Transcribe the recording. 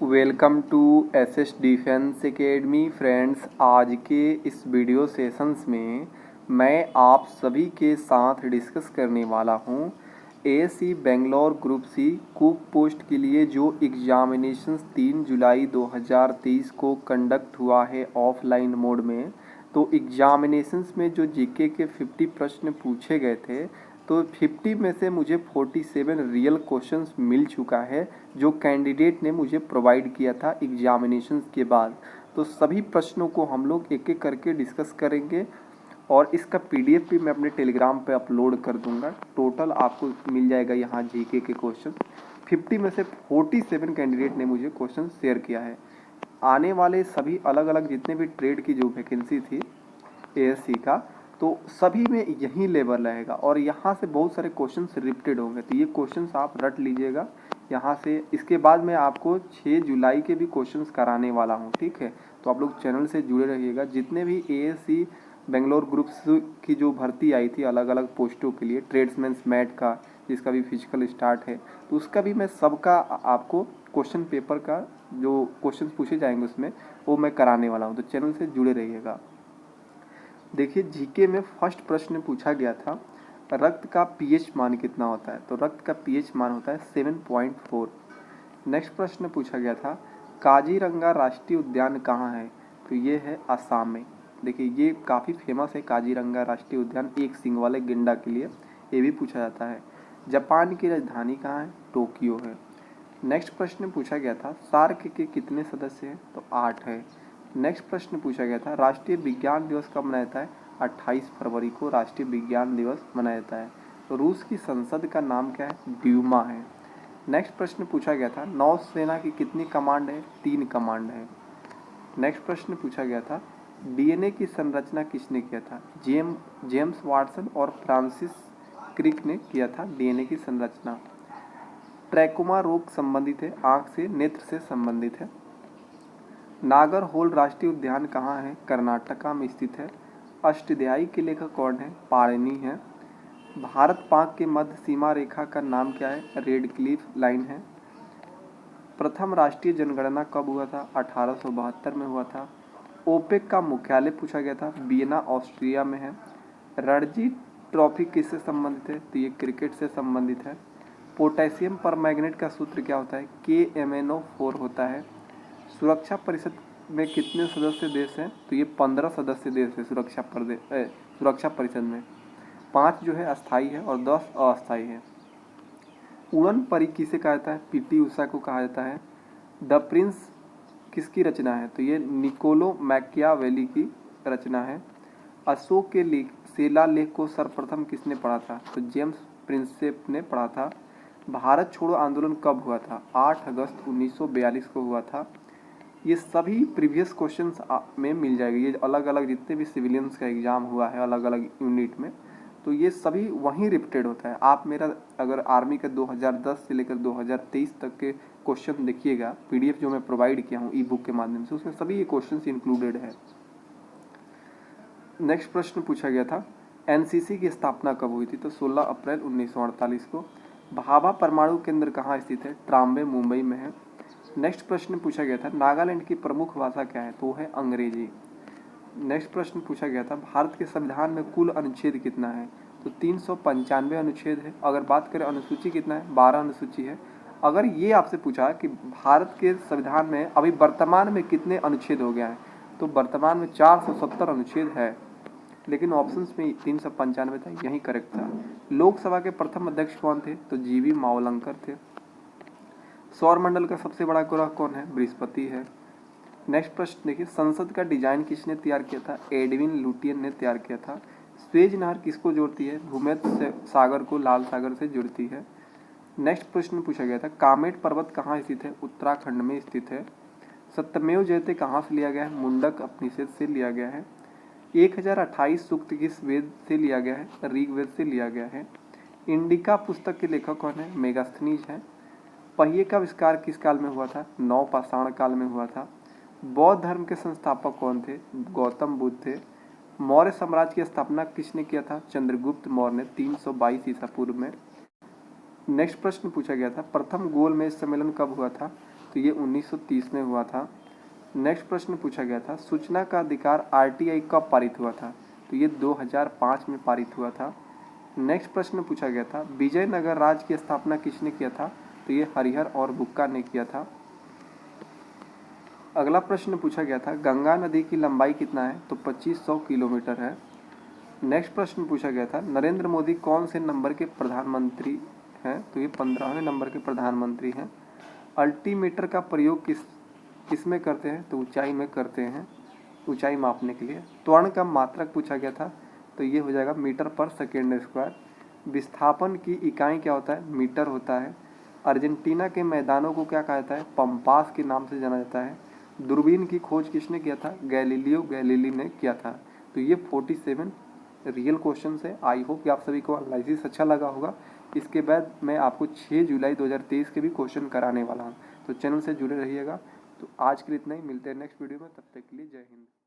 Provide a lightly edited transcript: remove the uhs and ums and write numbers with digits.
Welcome to SS defence academy friends. आज के इस वीडियो सेशंस में मैं आप सभी के साथ डिस्कस करने वाला हूं ASC Bangalore group C cook post के लिए जो एग्जामिनेशंस 3 जुलाई 2023 को कंडक्ट हुआ है ऑफलाइन मोड में। तो एग्जामिनेशंस में जो जीके के 50 प्रश्न पूछे गए थे, तो 50 में से मुझे 47 रियल क्वेश्चंस मिल चुका है जो कैंडिडेट ने मुझे प्रोवाइड किया था एग्जामिनेशंस के बाद। तो सभी प्रश्नों को हम लोग एक एक करके डिस्कस करेंगे और इसका पीडीएफ भी मैं अपने टेलीग्राम पे अपलोड कर दूंगा। टोटल आपको मिल जाएगा यहाँ जीके के क्वेश्चन। 50 में से 47 कैंडिडेट ने मुझे क्वेश्चन शेयर किया है। आने वाले सभी अलग अलग जितने भी ट्रेड की जो वैकेंसी थी एएससी का, तो सभी में यही लेवल रहेगा और यहाँ से बहुत सारे क्वेश्चंस रिपीटेड होंगे। तो ये क्वेश्चंस आप रट लीजिएगा यहाँ से। इसके बाद मैं आपको 6 जुलाई के भी क्वेश्चंस कराने वाला हूँ, ठीक है। तो आप लोग चैनल से जुड़े रहिएगा। जितने भी एएससी बेंगलोर ग्रुप्स की जो भर्ती आई थी अलग अलग पोस्टों के लिए, ट्रेड्समैन मैट का जिसका भी फिजिकल स्टार्ट है, तो उसका भी मैं सबका आपको क्वेश्चन पेपर का जो क्वेश्चन पूछे जाएंगे उसमें वो मैं कराने वाला हूँ। तो चैनल से जुड़े रहिएगा। देखिए, जीके में फर्स्ट प्रश्न पूछा गया था रक्त का पीएच मान कितना होता है। तो रक्त का पीएच मान होता है 7.4। नेक्स्ट प्रश्न पूछा गया था काजीरंगा राष्ट्रीय उद्यान कहाँ है। तो ये है असम में। देखिए, ये काफ़ी फेमस है काजीरंगा राष्ट्रीय उद्यान एक सींग वाले गेंडा के लिए, ये भी पूछा जाता है। जापान की राजधानी कहाँ है। टोक्यो है। नेक्स्ट प्रश्न पूछा गया था सार्क के कितने सदस्य हैं। तो 8 है। नेक्स्ट प्रश्न पूछा गया था राष्ट्रीय विज्ञान दिवस कब मनाया जाता है। 28 फरवरी को राष्ट्रीय विज्ञान दिवस मनाया जाता है। तो रूस की संसद का नाम क्या है। ड्यूमा है। नेक्स्ट प्रश्न पूछा गया था नौसेना की कितनी कमांड है। 3 कमांड है। नेक्स्ट प्रश्न पूछा गया था डीएनए की संरचना किसने किया था। जेम्स वाटसन और फ्रांसिस क्रिक ने किया था डीएनए की संरचना। ट्रैकोमा रोग संबंधित है, आंख से नेत्र से संबंधित है। नागरहोल राष्ट्रीय उद्यान कहाँ है। कर्नाटका में स्थित है। अष्टध्यायी के लेखक कौन है। पाणिनि है। भारत पाक के मध्य सीमा रेखा का नाम क्या है। रेड क्लिफ लाइन है। प्रथम राष्ट्रीय जनगणना कब हुआ था। 1872 में हुआ था। ओपेक का मुख्यालय पूछा गया था वियना ऑस्ट्रिया में है। रणजी ट्रॉफी किससे संबंधित है। तो ये क्रिकेट से संबंधित है। पोटेशियम परमैंगनेट का सूत्र क्या होता है। KMnO4 होता है। सुरक्षा परिषद में कितने सदस्य देश हैं। तो ये 15 सदस्य देश है सुरक्षा परिषद में। 5 जो है अस्थाई है और 10 अस्थाई है। उड़न परी किसे कहा जाता है। PT उषा को कहा जाता है। द प्रिंस किसकी रचना है। तो ये निकोलो मैकियावेली की रचना है। अशोक के शिलालेख को सर्वप्रथम किसने पढ़ा था। तो जेम्स प्रिंसेप ने पढ़ा था। भारत छोड़ो आंदोलन कब हुआ था। 8 अगस्त 1942 को हुआ था। ये सभी प्रीवियस क्वेश्चंस में मिल जाएगा। ये अलग अलग जितने भी सिविलियंस का एग्जाम हुआ है अलग अलग यूनिट में, तो ये सभी वहीं रिपीटेड होता है। आप मेरा अगर आर्मी का 2010 से लेकर 2023 तक के क्वेश्चन देखिएगा, पीडीएफ जो मैं प्रोवाइड किया हूँ ई बुक के माध्यम से, उसमें सभी ये क्वेश्चंस इंक्लूडेड है। नेक्स्ट प्रश्न पूछा गया था एनसीसी की स्थापना कब हुई थी। तो 16 अप्रैल 1948 को। भाभा परमाणु केंद्र कहाँ स्थित है। ट्राम्बे मुंबई में है। नेक्स्ट प्रश्न पूछा गया था नागालैंड की प्रमुख भाषा क्या है। तो है अंग्रेजी। नेक्स्ट प्रश्न पूछा गया था भारत के संविधान में कुल अनुच्छेद कितना है। तो 395 अनुच्छेद है। अगर बात करें अनुसूची कितना है, 12 अनुसूची है। अगर ये आपसे पूछा कि भारत के संविधान में अभी वर्तमान में कितने अनुच्छेद हो गया है, तो वर्तमान में 470 अनुच्छेद है, लेकिन ऑप्शंस में 395 था, यही करेक्ट था। लोकसभा के प्रथम अध्यक्ष कौन थे। तो जीवी मावलंकर थे। सौर मंडल का सबसे बड़ा ग्रह कौन है। बृहस्पति है। नेक्स्ट प्रश्न देखिए संसद का डिजाइन किसने तैयार किया था। एडविन लुटियन ने तैयार किया था। स्वेज नहर किसको जोड़ती है। भूमध्य सागर को लाल सागर से जोड़ती है। नेक्स्ट प्रश्न पूछा गया था कामेट पर्वत कहाँ स्थित है। उत्तराखंड में स्थित है। सत्यमेव जयते कहाँ से लिया गया है। मुंडक उपनिषद से लिया गया है। 1028 सूक्त किस वेद से लिया गया है। ऋग्वेद से लिया गया है। इंडिका पुस्तक के लेखक कौन है। मेगास्थनीज है। पहिए का आविष्कार किस काल में हुआ था। नवपाषाण काल में हुआ था। बौद्ध धर्म के संस्थापक कौन थे। गौतम बुद्ध थे। मौर्य साम्राज्य की स्थापना किसने किया था। चंद्रगुप्त मौर्य ने 322 ईसा पूर्व में। नेक्स्ट प्रश्न पूछा गया था प्रथम गोलमेज सम्मेलन कब हुआ था। तो ये 1930 में हुआ था। नेक्स्ट प्रश्न पूछा गया था, सूचना का अधिकार आरटीआई कब पारित हुआ था? तो ये 2005 में पारित हुआ था। नेक्स्ट प्रश्न पूछा गया था, विजयनगर राज्य की स्थापना किसने किया था? तो ये हरिहर और बुक्का ने किया था। अगला प्रश्न पूछा गया था, गंगा नदी की लंबाई कितना है? तो 2500 किलोमीटर है। नेक्स्ट प्रश्न पूछा गया था, नरेंद्र मोदी कौन से नंबर के प्रधानमंत्री हैं? तो ये 15वें नंबर के प्रधानमंत्री हैं। अल्टीमीटर का प्रयोग किस में करते हैं? तो ऊंचाई में करते हैं, ऊंचाई मापने के लिए। त्वरण का मात्रक पूछा गया था, तो ये हो जाएगा मीटर पर सेकेंड स्क्वायर। विस्थापन की इकाई क्या होता है? मीटर होता है। अर्जेंटीना के मैदानों को क्या कहा जाता है? पंपास के नाम से जाना जाता है। दूरबीन की खोज किसने किया था? गैलीलियो गैलीली ने किया था। तो ये 47 रियल क्वेश्चन है। आई होप कि आप सभी को एनालिसिस अच्छा लगा होगा। इसके बाद मैं आपको 6 जुलाई 2023 के भी क्वेश्चन कराने वाला हूँ, तो चैनल से जुड़े रहिएगा। तो आज के लिए इतना ही, मिलते हैं नेक्स्ट वीडियो में, तब तक के लिए जय हिंद।